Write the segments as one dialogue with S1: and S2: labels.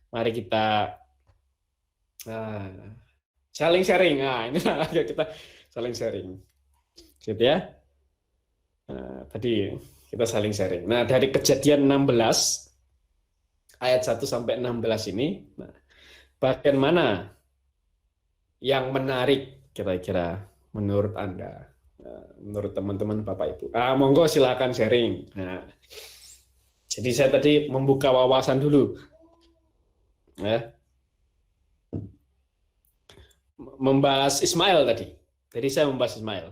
S1: Mari kita uh, saling sharing. Nah, ini kita saling sharing. Gitu ya. Tadi kita saling sharing. Nah, dari Kejadian 16 ayat 1 sampai 16 ini, nah, bagian mana yang menarik kira-kira menurut Anda? Menurut teman-teman Bapak Ibu. Monggo silakan sharing. Nah, jadi saya tadi membuka wawasan dulu, ya, membahas Ismail tadi. Jadi saya membahas Ismail,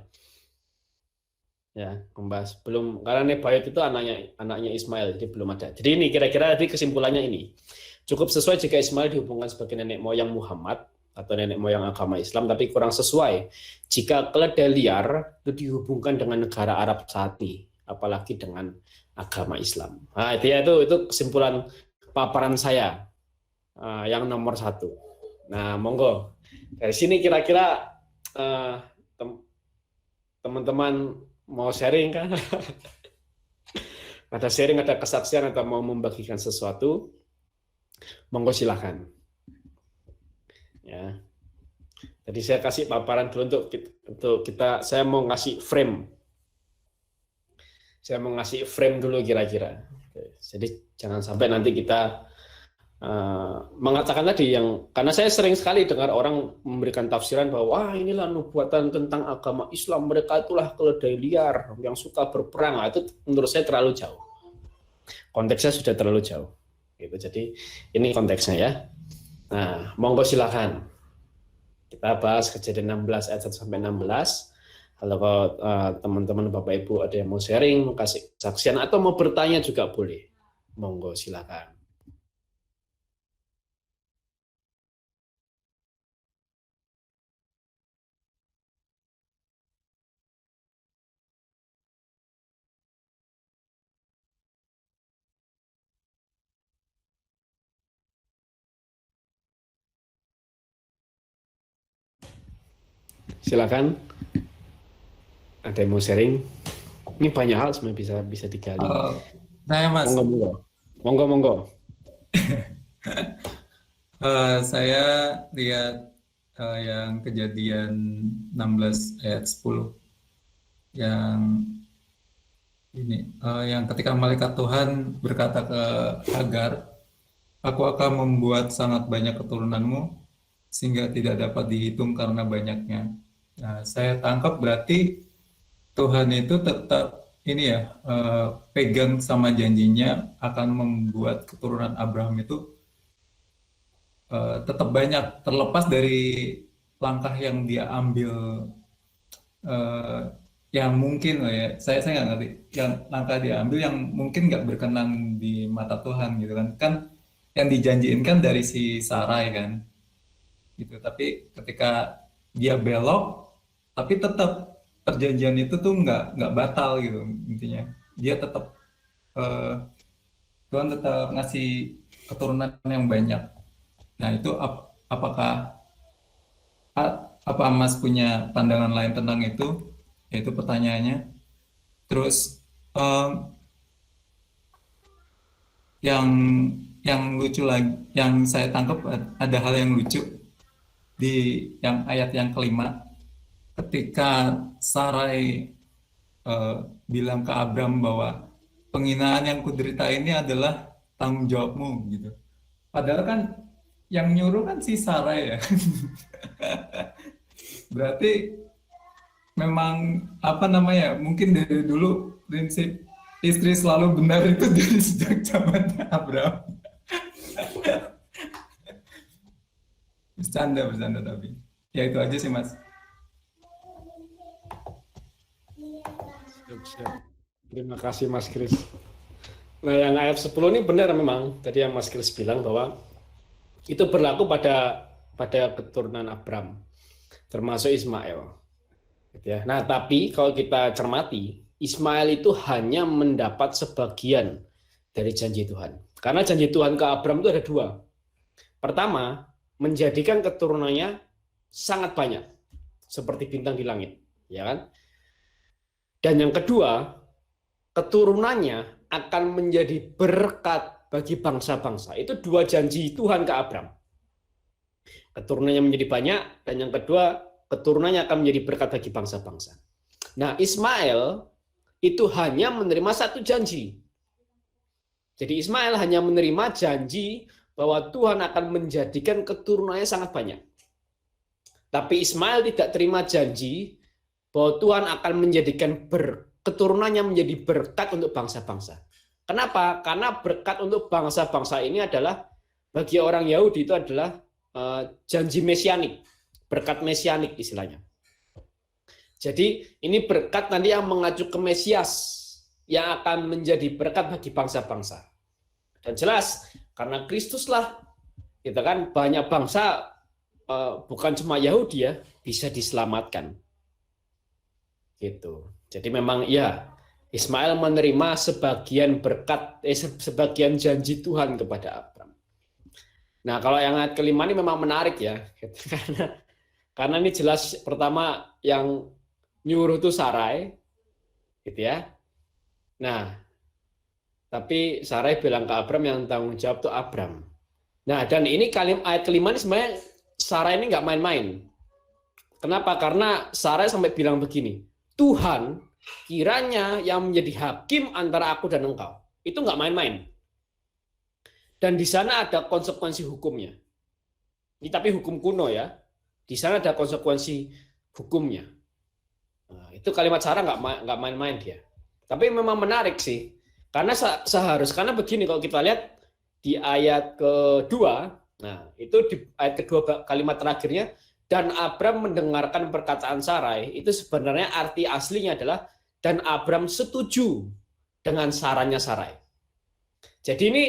S1: ya, membahas belum karena Nebayot itu anaknya Ismail, jadi belum ada. Jadi ini kira-kira tadi kesimpulannya ini cukup sesuai jika Ismail dihubungkan sebagai nenek moyang Muhammad atau nenek moyang agama Islam, tapi kurang sesuai jika keledai liar itu dihubungkan dengan negara Arab saat ini, apalagi dengan agama Islam. Nah, itu kesimpulan paparan saya yang nomor satu. Nah, monggo dari sini kira-kira uh, teman-teman mau sharing kan? Ada sharing, ada kesaksian atau mau membagikan sesuatu, monggo silahkan. Ya. Jadi saya kasih paparan dulu untuk kita. Saya mau ngasih frame. Saya mau ngasih frame dulu kira-kira. Jadi jangan sampai nanti kita mengatakan tadi yang karena saya sering sekali dengar orang memberikan tafsiran bahwa wah inilah nubuatan tentang agama Islam, mereka itulah keledai liar yang suka berperang. Itu menurut saya terlalu jauh. Konteksnya sudah terlalu jauh. Gitu. Jadi ini konteksnya ya. Nah, monggo silakan. Kita bahas Kejadian 16 ayat 1 sampai 16. Kalau teman-teman Bapak Ibu ada yang mau sharing, mau kasih kesaksian atau mau bertanya juga boleh. Monggo silakan. Silakan. Ada yang mau sharing? Ini banyak hal sebenarnya bisa digali.
S2: Saya Mas,
S1: Monggo.
S2: saya lihat yang Kejadian 16 ayat 10 yang ini, yang ketika malaikat Tuhan berkata ke Hagar, aku akan membuat sangat banyak keturunanmu sehingga tidak dapat dihitung karena banyaknya. Nah, saya tangkap berarti Tuhan itu tetap ini ya, pegang sama janjinya akan membuat keturunan Abraham itu tetap banyak, terlepas dari langkah yang dia ambil, eh, yang mungkin lah ya, saya nggak ngerti yang langkah dia ambil yang mungkin nggak berkenan di mata Tuhan gitu kan. Kan yang dijanjiin kan dari si Sarai kan gitu, tapi ketika dia belok, tapi tetap perjanjian itu tuh nggak batal gitu. Intinya dia tetap, eh, Tuhan tetap ngasih keturunan yang banyak. Nah itu apakah apa Mas punya pandangan lain tentang itu? Itu pertanyaannya. Terus, em, yang lucu lagi, yang saya tangkap ada hal yang lucu di yang ayat yang kelima, ketika Sarai bilang ke Abram bahwa penghinaan yang kuderita ini adalah tanggung jawabmu gitu. Padahal kan yang nyuruh kan si Sarai ya. Berarti memang apa namanya? Mungkin dari dulu prinsip istri selalu benar itu dari sejak zaman Abraham. Bercanda tapi. Ya itu aja sih Mas.
S1: Siap. Terima kasih Mas Kris. Nah, yang ayat 10 ini benar memang. Tadi yang Mas Kris bilang bahwa itu berlaku pada keturunan Abram, termasuk Ismail. Gitu ya. Nah, tapi kalau kita cermati, Ismail itu hanya mendapat sebagian dari janji Tuhan. Karena janji Tuhan ke Abram itu ada dua. Pertama, menjadikan keturunannya sangat banyak, seperti bintang di langit, ya kan? Dan yang kedua, keturunannya akan menjadi berkat bagi bangsa-bangsa. Itu dua janji Tuhan ke Abram. Keturunannya menjadi banyak, dan yang kedua, keturunannya akan menjadi berkat bagi bangsa-bangsa. Nah, Ismail itu hanya menerima satu janji. Jadi Ismail hanya menerima janji bahwa Tuhan akan menjadikan keturunannya sangat banyak. Tapi Ismail tidak terima janji bahwa Tuhan akan menjadikan keturunannya menjadi berkat untuk bangsa-bangsa. Kenapa? Karena berkat untuk bangsa-bangsa ini adalah bagi orang Yahudi itu adalah janji mesianik, berkat mesianik istilahnya. Jadi ini berkat nanti yang mengacu ke Mesias yang akan menjadi berkat bagi bangsa-bangsa. Dan jelas karena Kristuslah, kita kan banyak bangsa bukan cuma Yahudi ya bisa diselamatkan. Gitu. Jadi memang ya Ismail menerima sebagian berkat, sebagian janji Tuhan kepada Abram. Nah, kalau yang ayat kelima ini memang menarik ya, karena ini jelas pertama yang nyuruh itu Sarai, gitu ya. Nah, tapi Sarai bilang ke Abram yang tanggung jawab itu Abram. Nah, dan ini ayat kelima ini sebenarnya Sarai ini nggak main-main. Kenapa? Karena Sarai sampai bilang begini, Tuhan kiranya yang menjadi hakim antara aku dan engkau. Itu nggak main-main. Dan di sana ada konsekuensi hukumnya. Ini tapi hukum kuno ya. Di sana ada konsekuensi hukumnya. Nah, itu kalimat Sarah nggak main-main dia. Tapi memang menarik sih. Karena karena begini kalau kita lihat di ayat kedua, nah itu di ayat kedua kalimat terakhirnya, dan Abram mendengarkan perkataan Sarai, itu sebenarnya arti aslinya adalah dan Abram setuju dengan sarannya Sarai. Jadi ini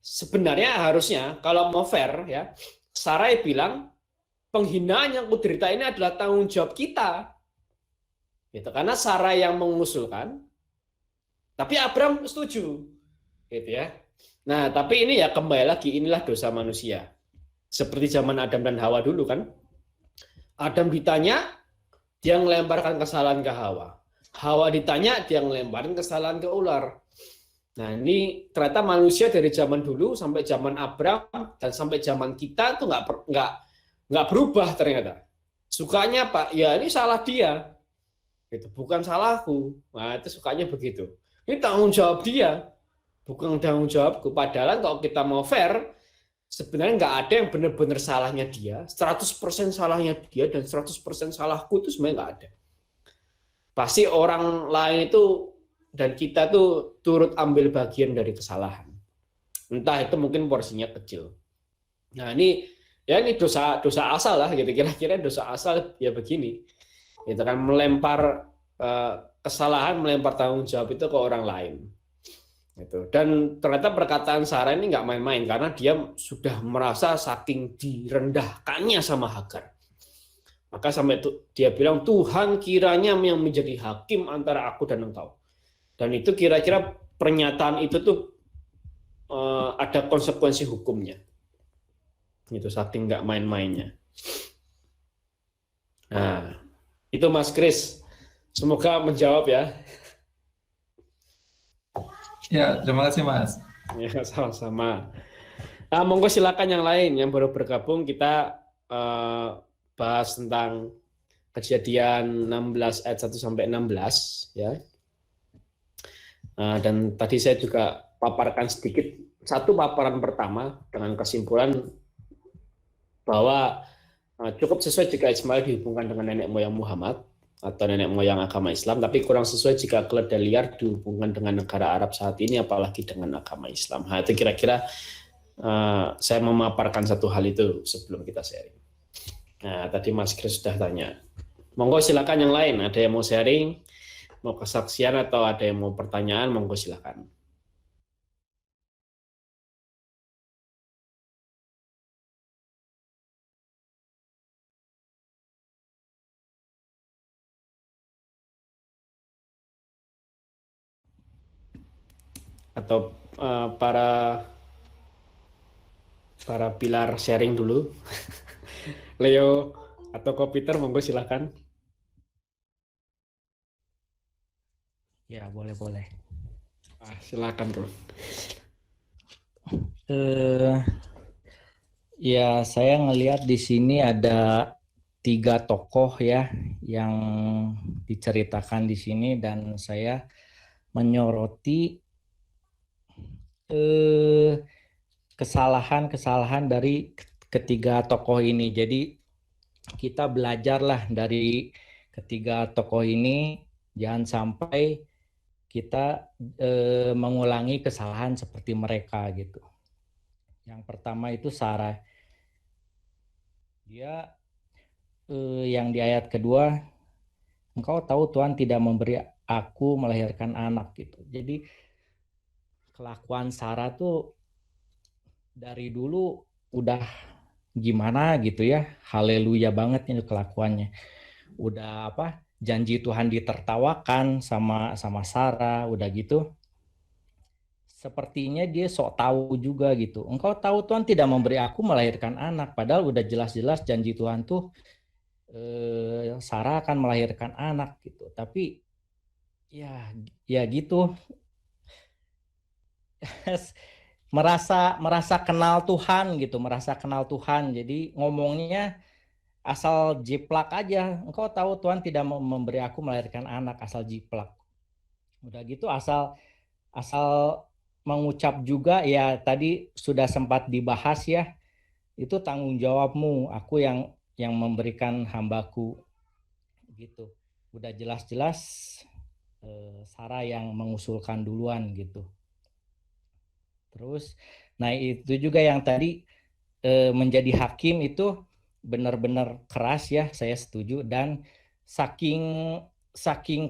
S1: sebenarnya harusnya kalau mau fair ya, Sarai bilang penghinaan yang kuderita ini adalah tanggung jawab kita. Gitu, karena Sarai yang mengusulkan, tapi Abram setuju. Gitu ya. Nah, tapi ini ya kembali lagi inilah dosa manusia. Seperti zaman Adam dan Hawa dulu kan. Adam ditanya, dia melemparkan kesalahan ke Hawa. Hawa ditanya, dia melemparkan kesalahan ke ular. Nah, ini ternyata manusia dari zaman dulu sampai zaman Abram dan sampai zaman kita tuh nggak berubah ternyata. Sukanya Pak, ya ini salah dia, gitu, bukan salahku. Nah, itu sukanya begitu. Ini tanggung jawab dia, bukan tanggung jawabku. Padahal kalau kita mau fair, sebenarnya nggak ada yang benar-benar salahnya dia, 100% salahnya dia dan 100% salahku itu sebenarnya nggak ada. Pasti orang lain itu dan kita tuh turut ambil bagian dari kesalahan. Entah itu mungkin porsinya kecil. Nah, ini ya ini dosa asal lah gitu. Kira-kira dosa asal ya begini. Itu kan melempar kesalahan, melempar tanggung jawab itu ke orang lain. Gitu. Dan ternyata perkataan Sarah ini nggak main-main karena dia sudah merasa saking direndahkannya sama Hagar. Maka sampai dia bilang Tuhan kiranya yang menjadi hakim antara aku dan engkau. Dan itu kira-kira pernyataan itu tuh ada konsekuensi hukumnya. Itu saking nggak main-mainnya. Nah, itu Mas Kris. Semoga menjawab ya.
S2: Ya, terima kasih Mas.
S1: Ya, sama-sama. Nah, monggo silakan yang lain yang baru bergabung kita bahas tentang Kejadian 16 ayat 1 sampai 16 ya. Dan tadi saya juga paparkan sedikit satu paparan pertama dengan kesimpulan bahwa cukup sesuai jika Ismail dihubungkan dengan nenek moyang Muhammad atau nenek moyang agama Islam, tapi kurang sesuai jika keledai liar dihubungkan dengan negara Arab saat ini, apalagi dengan agama Islam. Nah, itu kira-kira saya memaparkan satu hal itu sebelum kita sharing. Nah, tadi Mas Kris sudah tanya. Monggo silakan yang lain, ada yang mau sharing, mau kesaksian atau ada yang mau pertanyaan, monggo silakan. Atau para pilar sharing dulu. Leo atau Kopiter, monggo silakan.
S3: Ya, boleh-boleh.
S1: Silakan, Bro.
S3: Eh, Ya, saya ngelihat di sini ada 3 tokoh ya yang diceritakan di sini, dan saya menyoroti eh, kesalahan-kesalahan dari ketiga tokoh ini. Jadi kita belajarlah dari ketiga tokoh ini, jangan sampai kita mengulangi kesalahan seperti mereka gitu. Yang pertama itu Sarah. Dia yang di ayat kedua, engkau tahu Tuhan tidak memberi aku melahirkan anak gitu. Jadi kelakuan Sarah tuh dari dulu udah gimana gitu ya. Haleluya banget ini kelakuannya. Udah apa? Janji Tuhan ditertawakan sama Sarah, udah gitu. Sepertinya dia sok tahu juga gitu. Engkau tahu Tuhan tidak memberi aku melahirkan anak, padahal udah jelas-jelas janji Tuhan tuh Sarah akan melahirkan anak gitu. Tapi ya gitu. merasa kenal Tuhan gitu, merasa kenal Tuhan. Jadi ngomongnya asal jiplak aja. Engkau tahu Tuhan tidak memberi aku melahirkan anak, asal jiplak. Udah gitu asal mengucap juga ya, tadi sudah sempat dibahas ya. Itu tanggung jawabmu, aku yang memberikan hambaku gitu. Udah jelas-jelas Sarah yang mengusulkan duluan gitu. Terus, nah itu juga yang tadi menjadi hakim itu benar-benar keras ya, saya setuju. Dan saking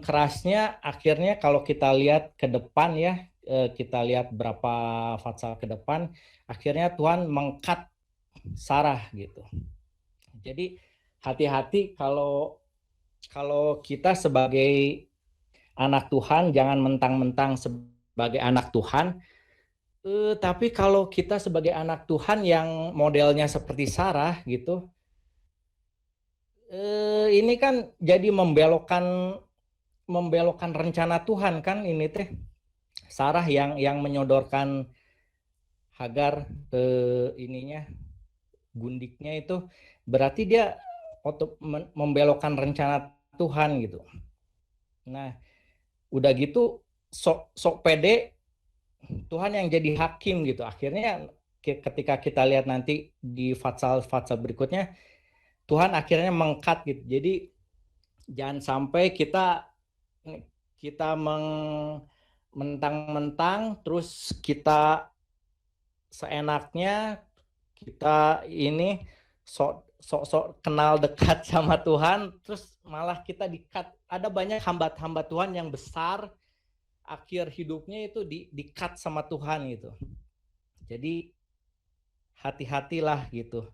S3: kerasnya, akhirnya kalau kita lihat ke depan ya, kita lihat berapa fatsal ke depan, akhirnya Tuhan mengkat Sarah gitu. Jadi hati-hati kalau kita sebagai anak Tuhan, jangan mentang-mentang sebagai anak Tuhan. Tapi kalau kita sebagai anak Tuhan yang modelnya seperti Sarah gitu, ini kan jadi membelokkan rencana Tuhan kan ini teh. Sarah yang menyodorkan Hagar ininya, gundiknya itu, berarti dia membelokkan rencana Tuhan gitu. Nah, udah gitu sok pede Tuhan yang jadi hakim gitu. Akhirnya ketika kita lihat nanti di fatsal berikutnya, Tuhan akhirnya mengkat gitu. Jadi jangan sampai kita mentang-mentang terus kita seenaknya, kita ini sok kenal dekat sama Tuhan, terus malah kita di-cut. Ada banyak hamba Tuhan yang besar, akhir hidupnya itu di-cut sama Tuhan gitu. Jadi hati-hatilah gitu.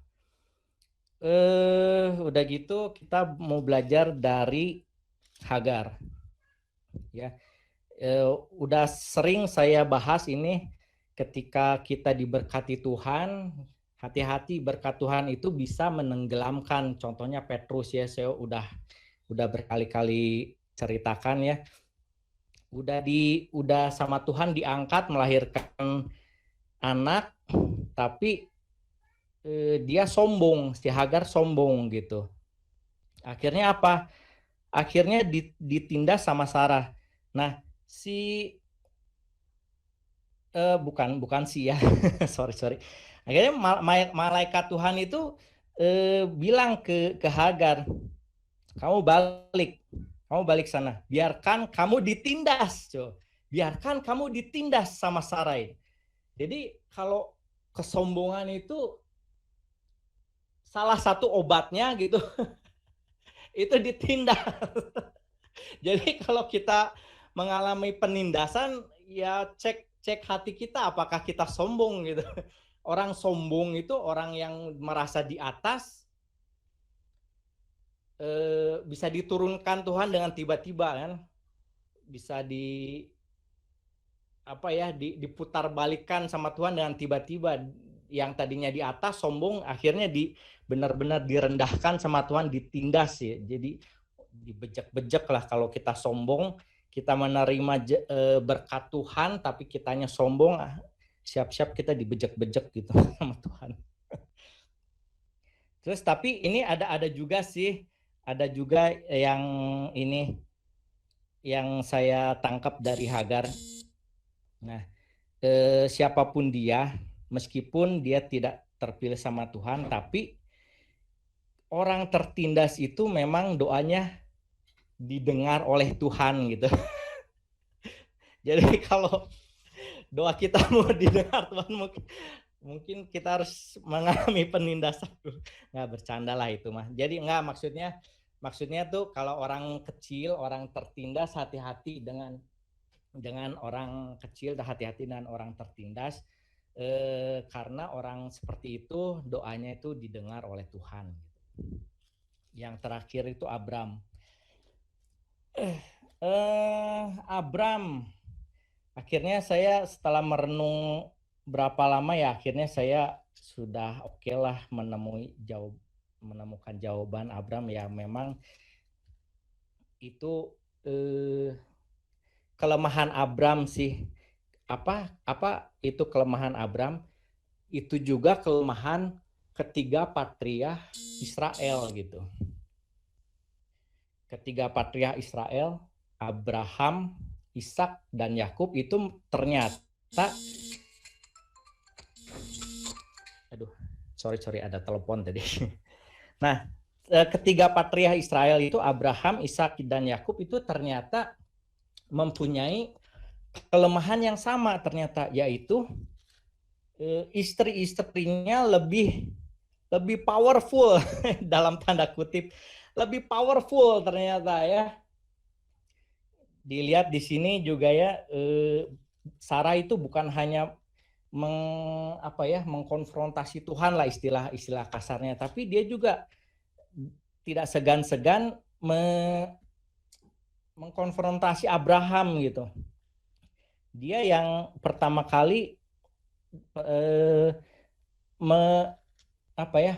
S3: Udah gitu kita mau belajar dari Hagar. Ya, udah sering saya bahas ini, ketika kita diberkati Tuhan, hati-hati, berkat Tuhan itu bisa menenggelamkan. Contohnya Petrus ya, saya udah berkali-kali ceritakan ya. Udah sama Tuhan diangkat melahirkan anak, tapi dia sombong, si Hagar sombong gitu. Akhirnya apa? Akhirnya ditindas sama Sarah. Nah, bukan sih ya. sorry. Akhirnya malaikat Tuhan itu bilang ke Hagar, kamu balik sana. Biarkan kamu ditindas, biarkan kamu ditindas sama Sarai. Jadi kalau kesombongan itu salah satu obatnya gitu, itu ditindas. Jadi kalau kita mengalami penindasan, ya cek hati kita, apakah kita sombong gitu. Orang sombong itu orang yang merasa di atas, bisa diturunkan Tuhan dengan tiba-tiba kan, bisa diputar balikan sama Tuhan dengan tiba-tiba. Yang tadinya di atas sombong, akhirnya benar-benar direndahkan sama Tuhan, ditindas ya. Jadi dibejek-bejek lah kalau kita sombong, kita menerima berkat Tuhan tapi kitanya sombong, siap-siap kita dibejek-bejek gitu sama Tuhan. Terus tapi ini ada juga sih, ada juga yang ini yang saya tangkap dari Hagar. Nah, siapapun dia, meskipun dia tidak terpilih sama Tuhan, tapi orang tertindas itu memang doanya didengar oleh Tuhan gitu. Jadi kalau doa kita mau didengar Tuhan, mungkin kita harus mengalami penindasan. Nggak, bercanda lah itu mah. Jadi nggak, maksudnya tuh kalau orang kecil, orang tertindas, hati-hati dengan orang kecil, hati-hati dengan orang tertindas, karena orang seperti itu doanya itu didengar oleh Tuhan. Yang terakhir itu Abram. Abram, akhirnya saya setelah merenung berapa lama ya, akhirnya saya sudah oke lah menemukan jawaban Abram ya, memang itu kelemahan Abram sih. Apa itu kelemahan Abram? Itu juga kelemahan ketiga patriark Israel gitu. Ketiga patriark Israel, Abraham, Ishak, dan Yakub itu ternyata, sorry ada telepon tadi. Nah, ketiga patriark Israel itu Abraham, Ishak, dan Yakub itu ternyata mempunyai kelemahan yang sama ternyata, yaitu istri-istrinya lebih powerful dalam tanda kutip, lebih powerful ternyata ya. Dilihat di sini juga ya, Sarah itu bukan hanya mengkonfrontasi Tuhan lah, istilah kasarnya, tapi dia juga tidak segan-segan mengkonfrontasi Abraham gitu. Dia yang pertama kali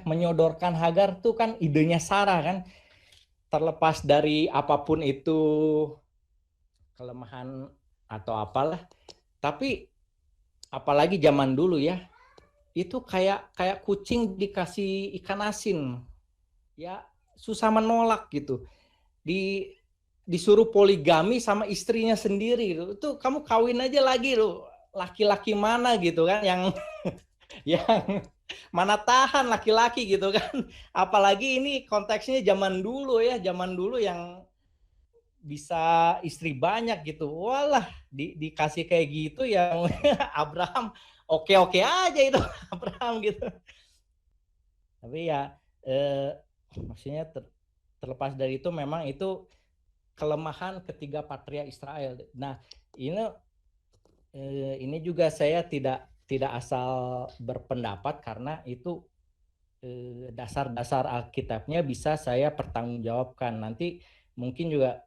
S3: menyodorkan Hagar tuh kan idenya Sarah kan, terlepas dari apapun itu kelemahan atau apalah, tapi apalagi zaman dulu ya, itu kayak kucing dikasih ikan asin ya, susah menolak gitu. Disuruh poligami sama istrinya sendiri, itu kamu kawin aja lagi lo, laki-laki mana gitu kan yang yang mana tahan laki-laki gitu kan, apalagi ini konteksnya zaman dulu yang bisa istri banyak gitu. Walah, dikasih kayak gitu yang Abraham oke aja itu Abraham gitu. Tapi ya maksudnya terlepas dari itu, memang itu kelemahan ketiga patriark Israel. Nah, ini juga saya tidak asal berpendapat, karena itu dasar-dasar Alkitabnya bisa saya pertanggungjawabkan. Nanti mungkin juga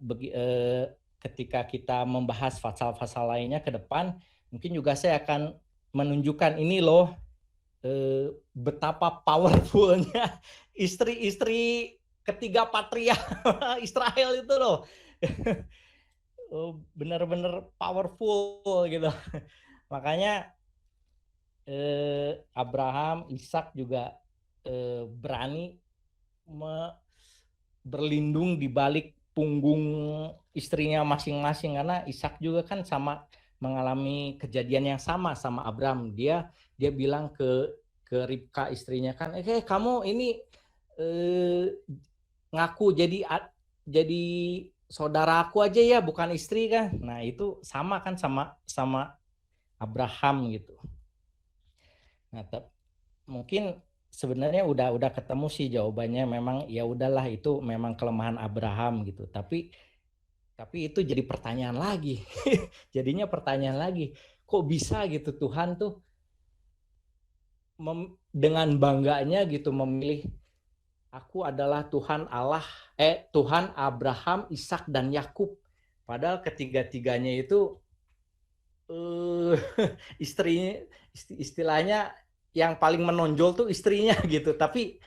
S3: ketika kita membahas pasal-pasal lainnya ke depan, mungkin juga saya akan menunjukkan ini loh, betapa powerfulnya istri-istri ketiga patriark Israel itu loh. Benar-benar powerful gitu. Makanya Abraham, Ishak juga berani berlindung di balik punggung istrinya masing-masing, karena Ishak juga kan sama mengalami kejadian yang sama Abraham. Dia bilang ke Ribka istrinya kan, kamu ini ngaku jadi saudaraku aja ya, bukan istri kan. Nah, itu sama kan sama Abraham gitu. Nah, mungkin sebenarnya udah ketemu sih jawabannya, memang ya udahlah, itu memang kelemahan Abraham gitu. Tapi itu jadi pertanyaan lagi. Jadinya pertanyaan lagi, kok bisa gitu Tuhan tuh dengan bangganya gitu memilih, aku adalah Tuhan Allah, Tuhan Abraham, Ishak, dan Yakub. Padahal ketiga-tiganya itu istilahnya yang paling menonjol tuh istrinya gitu. Tapi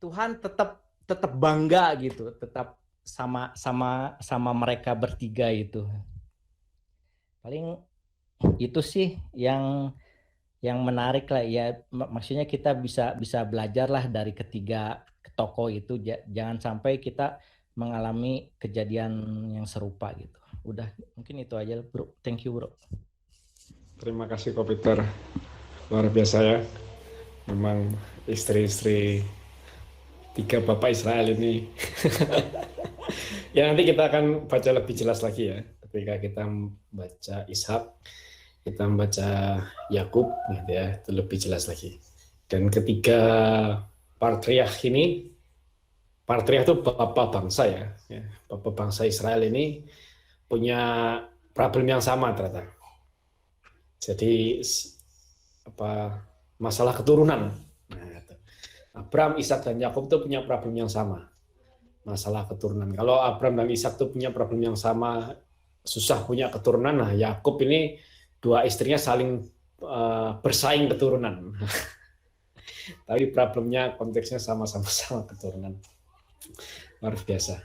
S3: Tuhan tetap bangga gitu, tetap sama mereka bertiga itu. Paling itu sih yang yang menarik lah ya. Maksudnya kita bisa belajar lah dari ketiga tokoh itu. Jangan sampai kita mengalami kejadian yang serupa gitu. Udah, mungkin itu aja bro. Thank you bro.
S1: Terima kasih Ko Peter. Luar biasa ya. Memang istri-istri tiga bapak Israel ini. Ya nanti kita akan baca lebih jelas lagi ya. Ketika kita membaca Ishak, kita membaca Yakub, gitu ya, itu lebih jelas lagi. Dan ketiga patriark ini, patriark itu bapak bangsa ya, bapak bangsa Israel ini punya problem yang sama ternyata. Jadi apa masalah keturunan. Nah, Abraham, Ishak dan Yakub itu punya problem yang sama, masalah keturunan. Kalau Abraham dan Ishak itu punya problem yang sama, susah punya keturunan. Nah, Yakub ini dua istrinya saling bersaing keturunan. Tapi problemnya konteksnya sama-sama keturunan. Luar biasa.